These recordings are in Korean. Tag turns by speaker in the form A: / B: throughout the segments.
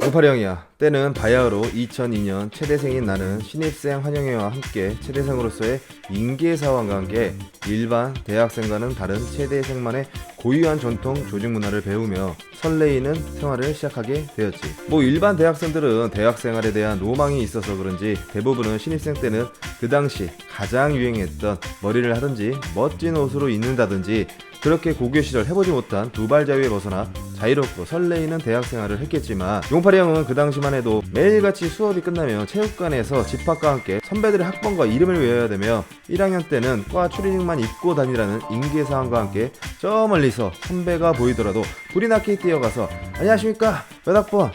A: 58형이야. 때는 바야흐로 2002년 체대생인 나는 신입생 환영회와 함께 체대생으로서의 인계사원과 함께 일반 대학생과는 다른 체대생만의 고유한 전통 조직 문화를 배우며 설레이는 생활을 시작하게 되었지. 일반 대학생들은 대학 생활에 대한 로망이 있어서 그런지 대부분은 신입생 때는 그 당시 가장 유행했던 머리를 하든지 멋진 옷으로 입는다든지 그렇게 고교 시절 해보지 못한 두발 자유에 벗어나 자유롭고 설레이는 대학 생활을 했겠지만, 용팔이 형은 그 당시만 해도 매일같이 수업이 끝나면 체육관에서 집합과 함께 선배들의 학번과 이름을 외워야 되며 1학년 때는 과 추리닝만 입고 다니라는 인계사항과 함께 저 멀리서 선배가 보이더라도 불이 나게 뛰어가서 안녕하십니까 몇 학번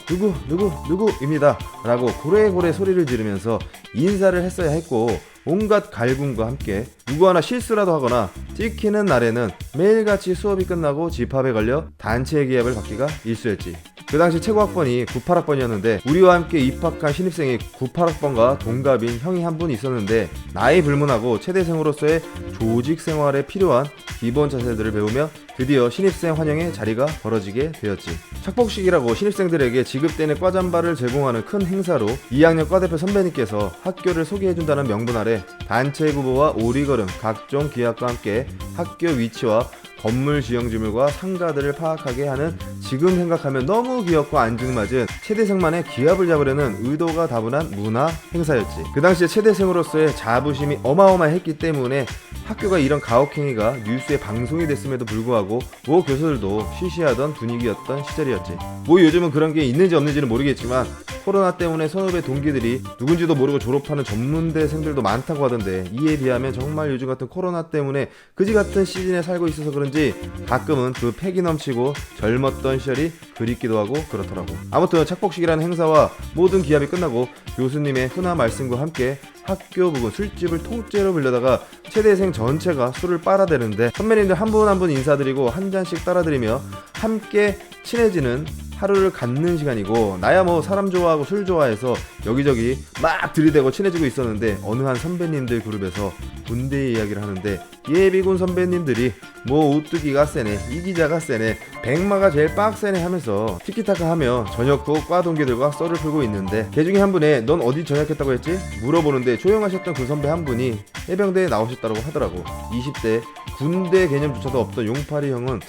A: 누구입니다 라고 고래고래 소리를 지르면서 인사를 했어야 했고, 온갖 갈굼과 함께 누구 하나 실수라도 하거나 찍히는 날에는 매일같이 수업이 끝나고 집합에 걸려 단체 기합을 받기가 일쑤였지. 그 당시 최고 학번이 98학번이었는데 우리와 함께 입학한 신입생이 98학번과 동갑인 형이 한 분 있었는데, 나이 불문하고 체대생으로서의 조직 생활에 필요한 기본 자세들을 배우며 드디어 신입생 환영의 자리가 벌어지게 되었지. 착복식이라고 신입생들에게 지급되는 과잠바를 제공하는 큰 행사로 2학년 과대표 선배님께서 학교를 소개해준다는 명분 아래 단체 구보와 오리걸음, 각종 기합과 함께 학교 위치와 건물 지형지물과 상가들을 파악하게 하는, 지금 생각하면 너무 귀엽고 안증맞은 체대생만의 기합을 잡으려는 의도가 다분한 문화 행사였지. 그 당시에 체대생으로서의 자부심이 어마어마했기 때문에 학교가 이런 가혹행위가 뉴스에 방송이 됐음에도 불구하고 교수들도 쉬쉬하던 분위기였던 시절이었지. 요즘은 그런 게 있는지 없는지는 모르겠지만 코로나 때문에 선후배 동기들이 누군지도 모르고 졸업하는 전문대생들도 많다고 하던데, 이에 비하면 정말 요즘 같은 코로나 때문에 그지 같은 시즌에 살고 있어서 그런지 가끔은 그 패기 넘치고 젊었던 시절이 그립기도 하고 그렇더라고. 아무튼 착복식이라는 행사와 모든 기합이 끝나고 교수님의 훈화 말씀과 함께 학교 부근 술집을 통째로 빌려다가 체대생 전체가 술을 빨아대는데, 선배님들 한 분 한 분 인사드리고 한 잔씩 따라드리며 함께 친해지는 하루를 갖는 시간이고, 나야 사람 좋아하고 술 좋아해서 여기저기 막 들이대고 친해지고 있었는데, 어느 한 선배님들 그룹에서 군대 이야기를 하는데 예비군 선배님들이 오뚜기가 세네, 이 기자가 세네, 백마가 제일 빡세네 하면서 티키타카 하며 저녁 후 과 동기들과 썰을 풀고 있는데, 그 중에 한 분에 넌 어디 전역했다고 했지? 물어보는데 조용하셨던 그 선배 한 분이 해병대에 나오셨다고 하더라고. 20대 군대 개념조차도 없던 용팔이 형은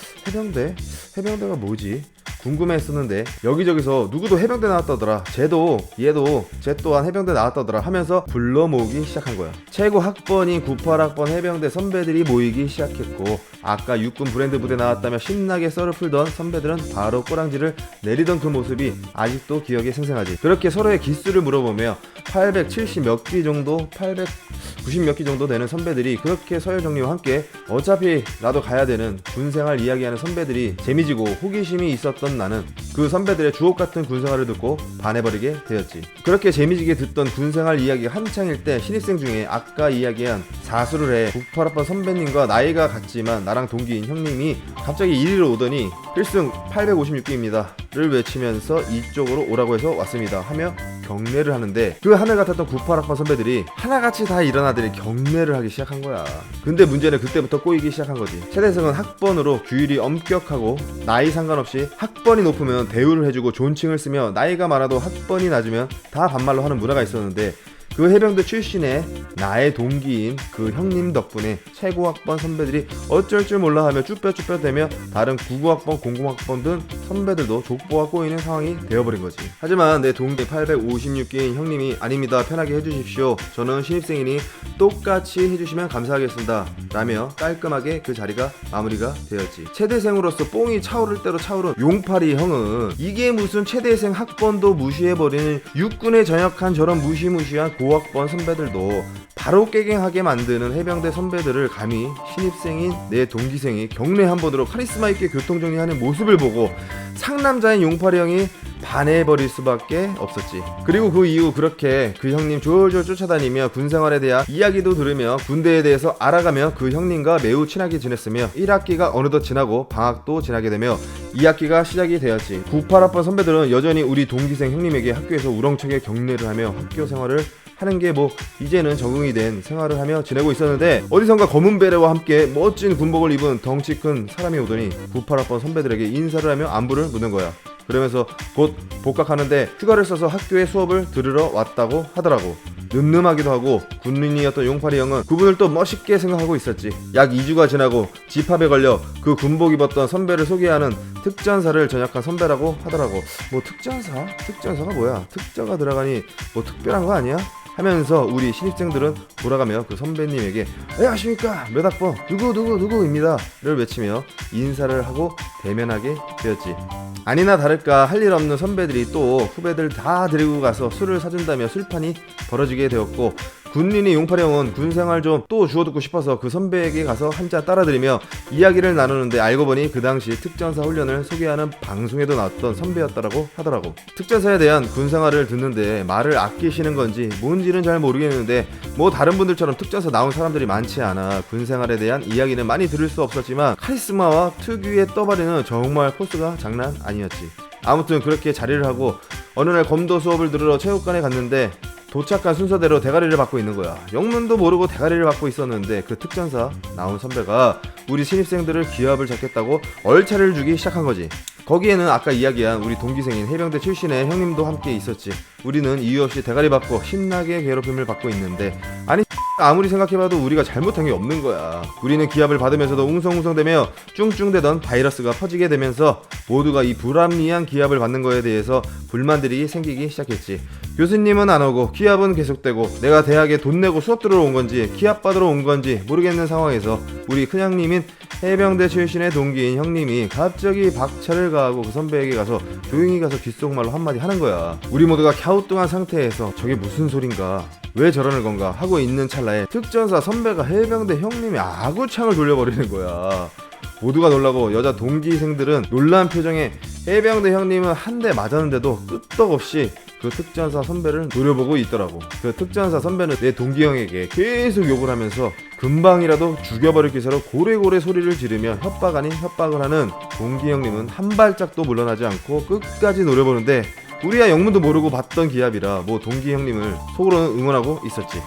A: 해병대가 뭐지? 궁금해했었는데 여기저기서 누구도 해병대 나왔다더라, 쟤 또한 해병대 나왔다더라 하면서 불러 모으기 시작한 거야. 최고 학번인 98학번 해병대 선배들이 모이기 시작했고, 아까 육군 브랜드 부대 나왔다며 신나게 썰을 풀던 선배들은 바로 꼬랑지를 내리던 그 모습이 아직도 기억에 생생하지. 그렇게 서로의 기수를 물어보며 870 몇 기 정도, 890 몇 기 정도 되는 선배들이 그렇게 서열 정리와 함께 어차피 나도 가야 되는 군생활 이야기하는 선배들이 재미지고 호기심이 있었던 나는 그 선배들의 주옥같은 군생활을 듣고 반해버리게 되었지. 그렇게 재미지게 듣던 군생활 이야기가 한창일 때 신입생 중에 아까 이야기한 사수를 해 98학번 선배님과 나이가 같지만 나랑 동기인 형님이 갑자기 이리로 오더니 필승 856기입니다 를 외치면서 이쪽으로 오라고 해서 왔습니다 하며 경례를 하는데, 그 하늘 같았던 98학번 선배들이 하나같이 다 일어나더니 경례를 하기 시작한 거야. 근데 문제는 그때부터 꼬이기 시작한 거지. 체대생은 학번으로 규율이 엄격하고 나이 상관없이 학번이 높으면 대우를 해주고 존칭을 쓰며, 나이가 많아도 학번이 낮으면 다 반말로 하는 문화가 있었는데, 그 해병대 출신의 나의 동기인 그 형님 덕분에 최고 학번 선배들이 어쩔 줄 몰라 하며 쭈뼛쭈뼛대며 다른 99학번, 00학번 등 선배들도 족보가 꼬이는 상황이 되어버린 거지. 하지만 내 동기 856기인 형님이 아닙니다, 편하게 해주십시오, 저는 신입생이니 똑같이 해주시면 감사하겠습니다 라며 깔끔하게 그 자리가 마무리가 되었지. 체대생으로서 뽕이 차오를 대로 차오른 용팔이 형은 이게 무슨 체대생 학번도 무시해버리는 육군에 전역한 저런 무시무시한 고학번 선배들도 바로 깨갱하게 만드는 해병대 선배들을 감히 신입생인 내 동기생이 경례 한 번으로 카리스마 있게 교통정리하는 모습을 보고 상남자인 용팔이 형이 반해버릴 수밖에 없었지. 그리고 그 이후 그렇게 그 형님 졸졸 쫓아다니며 군생활에 대한 이야기도 들으며 군대에 대해서 알아가며 그 형님과 매우 친하게 지냈으며 1학기가 어느덧 지나고 방학도 지나게 되며 2학기가 시작이 되었지. 98학번 선배들은 여전히 우리 동기생 형님에게 학교에서 우렁차게 경례를 하며 학교 생활을 하는 게 이제는 적응이 된 생활을 하며 지내고 있었는데, 어디선가 검은 베레와 함께 멋진 군복을 입은 덩치 큰 사람이 오더니 98학번 선배들에게 인사를 하며 안부를 묻는 거야. 그러면서 곧 복학하는데 휴가를 써서 학교에 수업을 들으러 왔다고 하더라고. 늠름하기도 하고 군인이었던 용팔이 형은 그분을 또 멋있게 생각하고 있었지. 약 2주가 지나고 집합에 걸려 그 군복 입었던 선배를 소개하는 특전사를 전역한 선배라고 하더라고. 뭐 특전사? 특전사가 뭐야? 특자가 들어가니 뭐 특별한 거 아니야? 하면서 우리 신입생들은 돌아가며 그 선배님에게 안녕하십니까 몇 학번 누구입니다 를 외치며 인사를 하고 대면하게 되었지. 아니나 다를까 할 일 없는 선배들이 또 후배들 다 데리고 가서 술을 사준다며 술판이 벌어지게 되었고, 군인이 용팔이 형은 군생활 좀 또 주워듣고 싶어서 그 선배에게 가서 한잔 따라드리며 이야기를 나누는데 알고 보니 그 당시 특전사 훈련을 소개하는 방송에도 나왔던 선배였다라고 하더라고. 특전사에 대한 군생활을 듣는데 말을 아끼시는 건지 뭔지는 잘 모르겠는데 뭐 다른 분들처럼 특전사 나온 사람들이 많지 않아 군생활에 대한 이야기는 많이 들을 수 없었지만 카리스마와 특유의 떠발이는 정말 포스가 장난 아니었지. 아무튼 그렇게 자리를 하고 어느 날 검도 수업을 들으러 체육관에 갔는데 도착한 순서대로 대가리를 받고 있는 거야. 영문도 모르고 대가리를 받고 있었는데 그 특전사 나온 선배가 우리 신입생들을 기합을 잡겠다고 얼차를 주기 시작한 거지. 거기에는 아까 이야기한 우리 동기생인 해병대 출신의 형님도 함께 있었지. 우리는 이유 없이 대가리 받고 신나게 괴롭힘을 받고 있는데 아니 아무리 생각해봐도 우리가 잘못한 게 없는 거야. 우리는 기합을 받으면서도 웅성웅성대며 쭝쭝대던 바이러스가 퍼지게 되면서 모두가 이 불합리한 기합을 받는 거에 대해서 불만들이 생기기 시작했지. 교수님은 안 오고 기합은 계속되고 내가 대학에 돈 내고 수업 들으러 온 건지 기합 받으러 온 건지 모르겠는 상황에서 우리 큰형님인 해병대 출신의 동기인 형님이 갑자기 박차를 가하고 그 선배에게 가서 조용히 가서 귓속말로 한마디 하는 거야. 우리 모두가 갸우뚱한 상태에서 저게 무슨 소린가, 왜 저러는 건가 하고 있는 찰나에 특전사 선배가 해병대 형님이 아구창을 돌려버리는 거야. 모두가 놀라고 여자 동기생들은 놀란 표정에 해병대 형님은 한 대 맞았는데도 끄떡없이 그 특전사 선배를 노려보고 있더라고. 그 특전사 선배는 내 동기 형에게 계속 욕을 하면서 금방이라도 죽여버릴 기세로 고래고래 소리를 지르며 협박 아닌 협박을 하는 동기 형님은 한 발짝도 물러나지 않고 끝까지 노려보는데 우리야 영문도 모르고 봤던 기합이라 뭐 동기 형님을 속으로는 응원하고 있었지.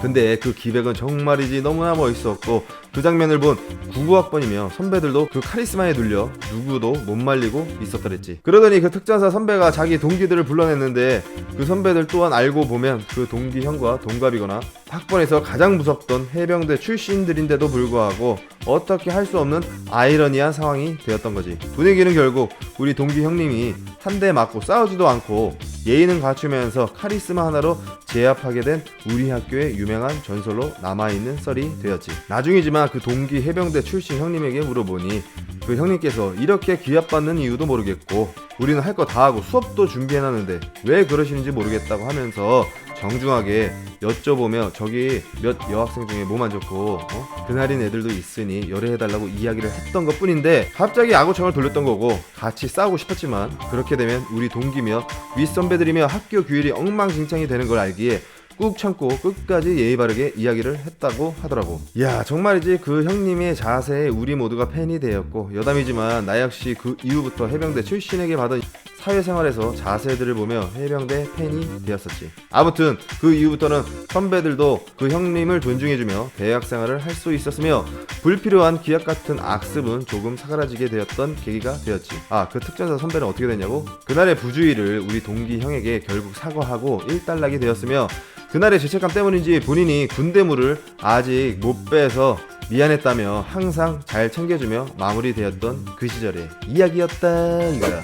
A: 근데 그 기백은 정말이지 너무나 멋있었고 그 장면을 본 99학번이며 선배들도 그 카리스마에 눌려 누구도 못 말리고 있었더랬지. 그러더니 그 특전사 선배가 자기 동기들을 불러냈는데 그 선배들 또한 알고 보면 그 동기 형과 동갑이거나 학번에서 가장 무섭던 해병대 출신들인데도 불구하고 어떻게 할 수 없는 아이러니한 상황이 되었던 거지. 분위기는 결국 우리 동기 형님이 한 대 맞고 싸우지도 않고 예의는 갖추면서 카리스마 하나로 제압하게 된 우리 학교의 유명한 전설로 남아있는 썰이 되었지. 나중이지만 그 동기 해병대 출신 형님에게 물어보니 그 형님께서 이렇게 기합받는 이유도 모르겠고 우리는 할 거 다 하고 수업도 준비해놨는데 왜 그러시는지 모르겠다고 하면서 정중하게 여쭤보며 저기 몇 여학생 중에 몸 안 좋고 그날인 애들도 있으니 열애해달라고 이야기를 했던 것 뿐인데 갑자기 아구창을 돌렸던 거고 같이 싸우고 싶었지만 그렇게 되면 우리 동기며 윗선배들이며 학교 규율이 엉망진창이 되는 걸 알기에 꾹 참고 끝까지 예의 바르게 이야기를 했다고 하더라고. 야 정말이지 그 형님의 자세에 우리 모두가 팬이 되었고 여담이지만 나 역시 그 이후부터 해병대 출신에게 받은 사회생활에서 자세들을 보며 해병대 팬이 되었었지. 아무튼 그 이후부터는 선배들도 그 형님을 존중해주며 대학생활을 할 수 있었으며 불필요한 기합 같은 악습은 조금 사그라지게 되었던 계기가 되었지. 그 특전사 선배는 어떻게 됐냐고? 그날의 부주의를 우리 동기 형에게 결국 사과하고 일단락이 되었으며 그날의 죄책감 때문인지 본인이 군대물을 아직 못 빼서 미안했다며 항상 잘 챙겨주며 마무리되었던 그 시절의 이야기였다 이거야.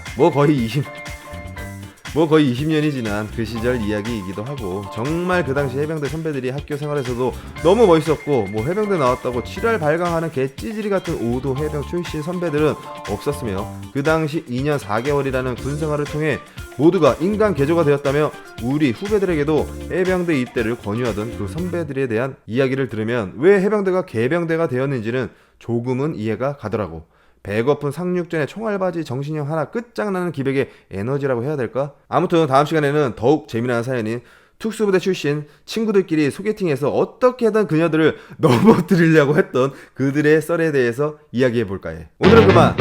A: 뭐 거의 20년이 지난 그 시절 이야기이기도 하고 정말 그 당시 해병대 선배들이 학교 생활에서도 너무 멋있었고 뭐 해병대 나왔다고 지랄 발광하는 개찌질이 같은 오도 해병 출신 선배들은 없었으며 그 당시 2년 4개월이라는 군생활을 통해 모두가 인간 개조가 되었다며 우리 후배들에게도 해병대 입대를 권유하던 그 선배들에 대한 이야기를 들으면 왜 해병대가 개병대가 되었는지는 조금은 이해가 가더라고. 배고픈 상륙전에 총알바지 정신형 하나 끝장나는 기백의 에너지라고 해야 될까? 아무튼 다음 시간에는 더욱 재미난 사연인 특수부대 출신 친구들끼리 소개팅에서 어떻게든 그녀들을 넘어뜨리려고 했던 그들의 썰에 대해서 이야기해볼까 해. 오늘은 그만!